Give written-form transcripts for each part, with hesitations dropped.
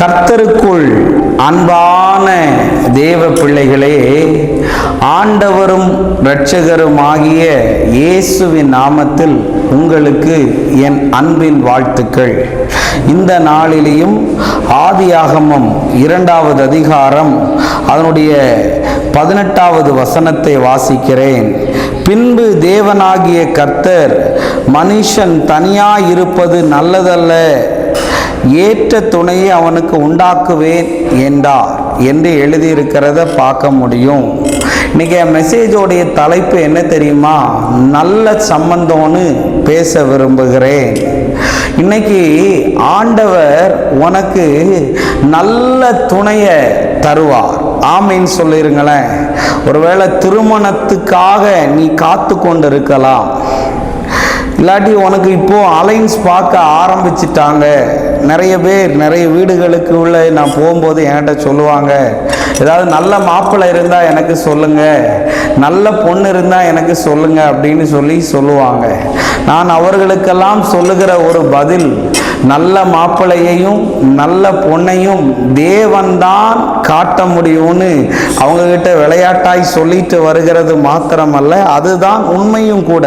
கர்த்தருக்குள் அன்பான தேவ பிள்ளைகளே, ஆண்டவரும் இரட்சகருமாகிய இயேசுவின் நாமத்தில் உங்களுக்கு என் அன்பின் வாழ்த்துக்கள். இந்த நாளிலேயும் ஆதியாகமம் 2வது அதிகாரம் அதனுடைய 18வது வசனத்தை வாசிக்கிறேன். பின்பு தேவனாகிய கர்த்தர், மனுஷன் தனியாயிருப்பது நல்லதல்ல, ஏற்ற துணையை அவனுக்கு உண்டாக்குவேன் என்றார் என்று எழுதியிருக்கிறத பார்க்க முடியும். இன்னைக்கு மெசேஜோடைய தலைப்பு என்ன தெரியுமா? நல்ல சம்பந்தம்னு பேச விரும்புகிறேன். இன்னைக்கு ஆண்டவர் உனக்கு நல்ல துணையை தருவார். ஆமீன் சொல்லிருங்களேன். ஒருவேளை திருமணத்துக்காக நீ காத்து கொண்டு இருக்கலாம், இல்லாட்டி உனக்கு இப்போ அலைன்ஸ் பார்க்க ஆரம்பிச்சிட்டாங்க. நிறைய பேர் நிறைய வீடுகளுக்கு உள்ள நான் போகும்போது என்கிட்ட சொல்லுவாங்க, ஏதாவது நல்ல மாப்பிள்ளை இருந்தால் எனக்கு சொல்லுங்க, நல்ல பொண்ணு இருந்தால் எனக்கு சொல்லுங்க அப்படின்னு சொல்லுவாங்க. நான் அவர்களுக்கெல்லாம் சொல்லுகிற ஒரு பதில், நல்ல மாப்பிள்ளையையும் நல்ல பொண்ணையும் தேவன்தான் காட்ட முடியும்னு அவங்கக்கிட்ட விளையாட்டாய் சொல்லிட்டு வருகிறது மாத்திரமல்ல, அதுதான் உண்மையும் கூட.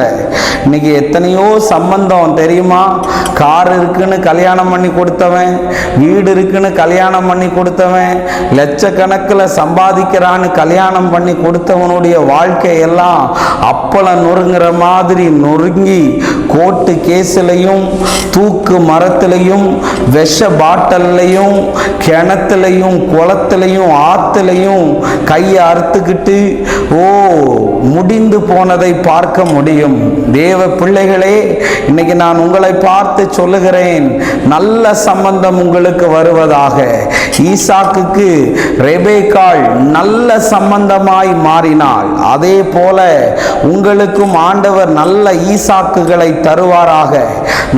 இன்னைக்கு எத்தனையோ சம்பந்தம் தெரியுமா? கார் இருக்குன்னு கல்யாணம் பண்ணி கொடுத்தவன், வீடு இருக்குன்னு கல்யாணம் பண்ணி கொடுத்தவன், லட்சக்கணக்கில் சம்பாதிக்கிறான்னு கல்யாணம் பண்ணி கொடுத்தவனுடைய வாழ்க்கையெல்லாம் அப்பளம் நொறுங்குற மாதிரி நொறுங்கி கோர்ட்டு கேஸ்லையும் தூக்கு மரத்திலையும் விஷ பாட்டல்லையும் கிணத்துலையும் குளத்துலையும் ஆற்றுலையும் கையை அறுத்துக்கிட்டு முடிந்து போனதை பார்க்க முடியும். தேவ பிள்ளைகளே, இன்னைக்கு நான் உங்களை பார்த்து சொல்லுகிறேன், நல்ல சம்பந்தம் உங்களுக்கு வருவதாக. ஈசாக்குக்கு ரெபேக்காள் நல்ல சம்பந்தமாய் மாறினாள். அதே போல உங்களுக்கும் ஆண்டவர் நல்ல ஈசாக்குகளை தருவாராக,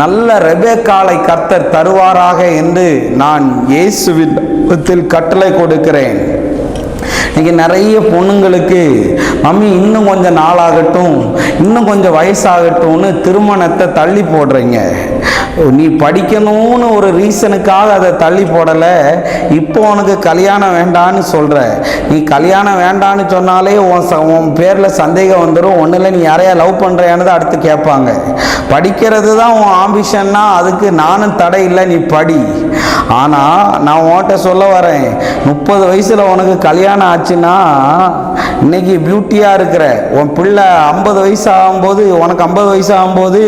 நல்ல ரெபேக்காளை கர்த்தர் தருவாராக என்று நான் இயேசுவின் நாமத்தில் கட்டளை கொடுக்கிறேன். இன்னைக்கு நிறைய பொண்ணுங்களுக்கு, மம்மி இன்னும் கொஞ்சம் நாளாகட்டும், இன்னும் கொஞ்சம் வயசாகட்டும்னு திருமணத்தை தள்ளி போடுறீங்க. நீ படிக்கணும்னு ஒரு ரீசனுக்காக அதை தள்ளி போடலை, இப்போ உனக்கு கல்யாணம் வேண்டான்னு சொல்கிற. நீ கல்யாணம் வேண்டான்னு சொன்னாலே உன் பேரில் சந்தேகம் வந்துடும். ஒன்றில் நீ யாரையா லவ் பண்ணுறியான்னு அடுத்து கேட்பாங்க. படிக்கிறது தான் உன் ஆம்பிஷன்னா அதுக்கு நானும் தடை இல்லை, நீ படி. ஆனால் நான் உன்கிட்ட சொல்ல வரேன், 30 வயசில் உனக்கு கல்யாணம் ஆச்சுன்னா இன்னைக்கு பியூட்டியாக இருக்கிற உன் பிள்ளை 50 வயசு ஆகும்போது, உனக்கு 50 வயசு ஆகும்போது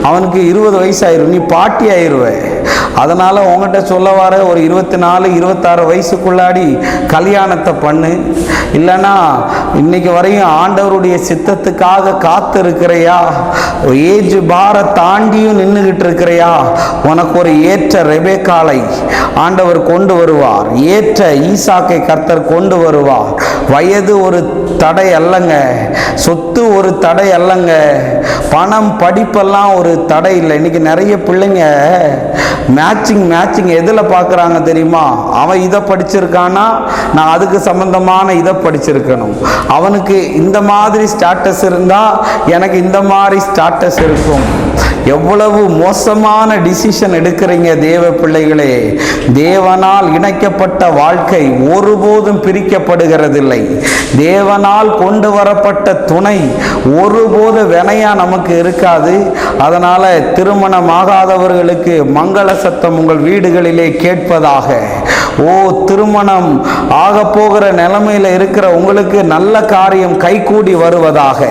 அவனுக்கு 20 வயசு ஆயிரும், நீ பாட்டி ஆயிடுவேன். அதனால் உங்கள்கிட்ட சொல்ல வர, ஒரு 24, 26 வயசுக்குள்ளாடி கல்யாணத்தை பண்ணு. இல்லைன்னா இன்னைக்கு வரையும் ஆண்டவருடைய சித்தத்துக்காக காத்து இருக்கிறையா? ஏஜ் பார தாண்டியும் நின்றுகிட்டு இருக்கிறையா? உனக்கு ஒரு ஏற்ற ரெபேக்காளை ஆண்டவர் கொண்டு வருவார், ஏற்ற ஈசாக்கை கர்த்தர் கொண்டு வருவார். வயது ஒரு தடை அல்லங்க, சொத்து ஒரு தடை அல்லங்க, பணம் படிப்பெல்லாம் ஒரு தடை இல்லை. இன்னைக்கு நிறைய பிள்ளைங்க மேட்சிங் எதில் பார்க்குறாங்க தெரியுமா? அவன் இதை படிச்சிருக்கானா, நான் அதுக்கு சம்பந்தமான இதை படிச்சிருக்கணும். அவனுக்கு இந்த மாதிரி ஸ்டாட்டஸ் இருந்தால் எனக்கு இந்த மாதிரி ஸ்டாட்டஸ் இருக்கும். எவ்வளவு மோசமான டிசிஷன் எடுக்கிறீங்க தேவ பிள்ளைகளே. தேவனால் இணைக்கப்பட்ட வாழ்க்கை ஒருபோதும் பிரிக்கப்படுகிறதில்லை. தேவனால் கொண்டு வரப்பட்ட துணை ஒருபோது வினையா நமக்கு இருக்காது. அதனால திருமணமாகாதவர்களுக்கு மங்கள சத்தம் உங்கள் வீடுகளிலே கேட்பதாக. திருமணம் ஆக போகிற நிலைமையில இருக்கிற உங்களுக்கு நல்ல காரியம் கைகூடி வருவதாக.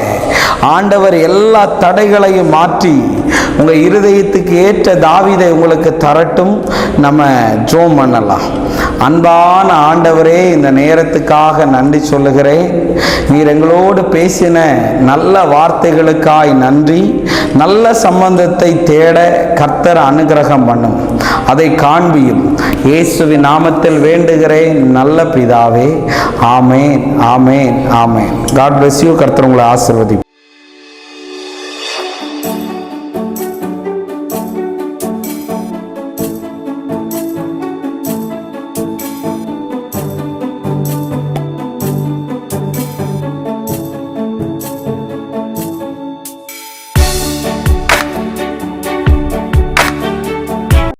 ஆண்டவர் எல்லா தடைகளையும் மாற்றி உங்கள் இருதயத்துக்கு ஏற்ற தாவீதை உங்களுக்கு தரட்டும். நம்ம ஜெபம் பண்ணலாம். அன்பான ஆண்டவரே, இந்த நேரத்துக்காக நன்றி சொல்லுகிறேன். நீர் எங்களோடு பேசின நல்ல வார்த்தைகளுக்காய் நன்றி. நல்ல சம்பந்தத்தை தேட கர்த்தர் அனுகிரகம் பண்ணும், அதை காண்பியும். இயேசுவின் நாமத்தில் வேண்டுகிறேன் நல்ல பிதாவே. ஆமேன், ஆமேன், ஆமேன். God bless you. கர்த்தர் உங்களை ஆசீர்வதிப்பார்.